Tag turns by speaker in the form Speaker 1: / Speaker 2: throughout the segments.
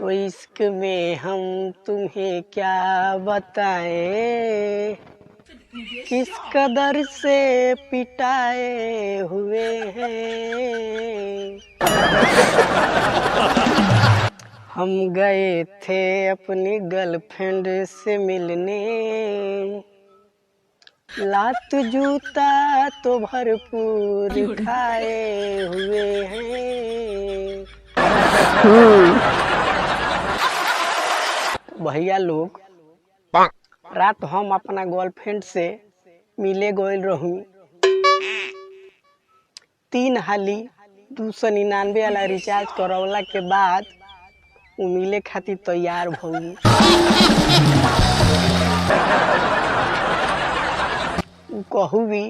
Speaker 1: तो इश्क में हम तुम्हें क्या बताएं, किस कदर से पिटाए हुए हैं। हम गए थे अपनी गर्लफ्रेंड से मिलने, लात जूता तो भरपूर खाए हुए हैं। भैया लोग, रात हम अपना गर्लफ्रेंड से मिले गए रहूं। 3 हाली 299 वाला रिचार्ज करवला के बाद उ मिले खातिर तैयार भई। कहू भी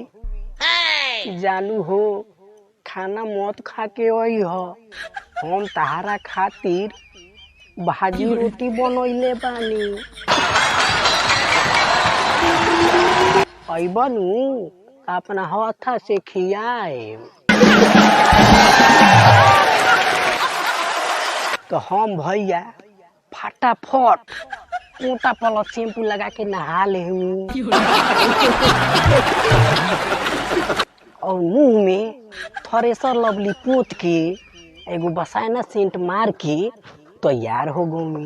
Speaker 1: जानू हो खाना मत खा के आई हो, हम तहारा खातिर भाजी रोटी बनैले बानी। अबनू अपना हाथा से खियाए। तो हम भैया फटाफट कोटा पलट शैम्पू लगा के नहा ले और मुंह में थ्रेसर लवली पोत के एगो बसायना सेंट मार के तैयार हो गई।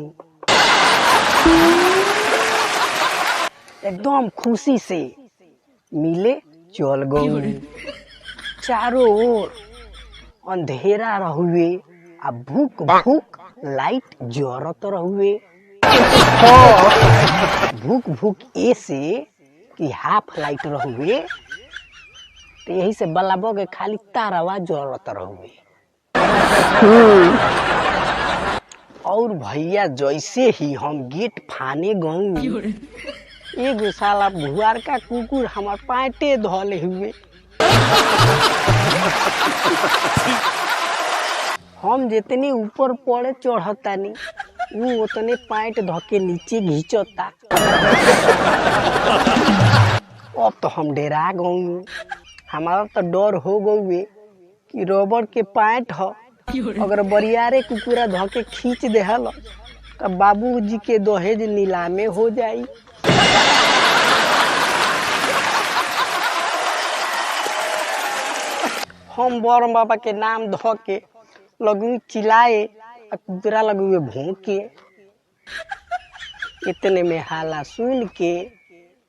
Speaker 1: एकदम खुशी से मिले चल गई। चारों ओर अंधेरा रहुए आ भूख भूख लाइट जरत रहुए। भूख भूख ऐसे कि हाफ लाइट रहुए, तो यही से बल्ब के खाली तारावा जरत रहुए। और भैया जैसे ही हम गेट फाने गए, एगो साला भुआर का कुकुर हमार पाटे धले हुए। हम जितने ऊपर पड़े चढ़तानी वो उतने पैंट धके नीचे घींचता। अब तो हम डरा गए। हमारा तो डर हो गए कि रबड़ के पैंट हो, अगर बरियारे कुकुरा धके खींच देहल तो बाबूजी के दहेज नीलामे हो जाई। हम बरम बाबा के नाम धके लगू चिल्लाए, कुतरा लगुए भौंके। इतने में हाला सुन के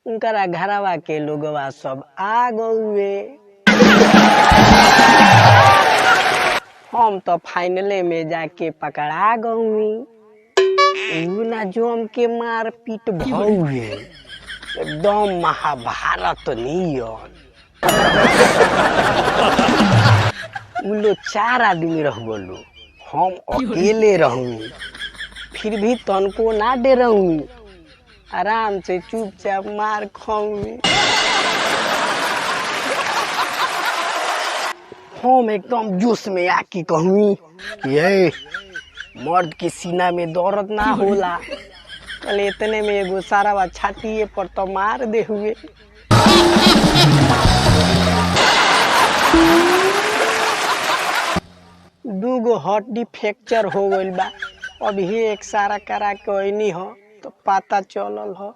Speaker 1: उनकरा घरवा के लोगवा सब आ गए। हम तो फाइनले में जाके पकड़ा गई। ना जम के मार पीट भौए, एकदम महाभारत नियन। उलो 4 आदमी रह गलो, हम अकेले रहूं। फिर भी तनको ना डराऊं, आराम से चुपचाप मार खाऊं। हम एकदम जोश में आके कहूँ कि ये मर्द के सीना में दर्द ना होला। कल इतने में एगो सारा छाती पर तो मार दे हुए। दूगो हड्डी फ्रैक्चर हो गइल बा। अभी एक सारा करा के ओइनी हो तो पता चलल हो।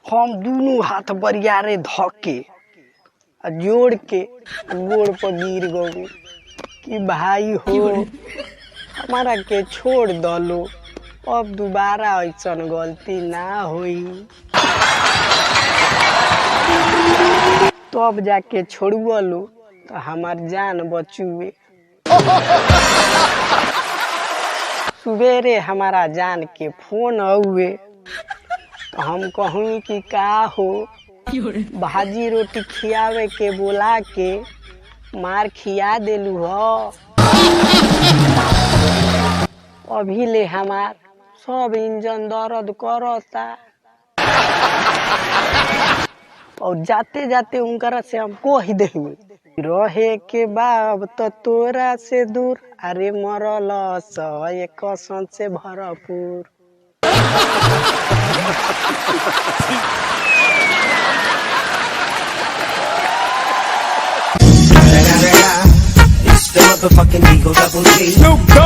Speaker 1: हम दोनों हाथ बरियारे धके जोड़ के गोड़ पर गिर गए कि भाई हो हमारा के छोड़ दलो, अब दोबारा ऐसा गलती ना होई। तब जाके छोड़वलो तो हमार जान बचुए। सुबेरे हमारा जान के फोन आउए तो हम कहूँ कि का हो भाजी रोटी खियावे के बोला के मार खिया देलू हो। अभी ले हमार सब इंजन दर्द करता। और जाते जाते उनकरा से हम कह देंगे रहे के बाब तो तोरा से दूर, अरे मरल सय कसन से भरपूर। It's
Speaker 2: motherfucking Eagle Double G.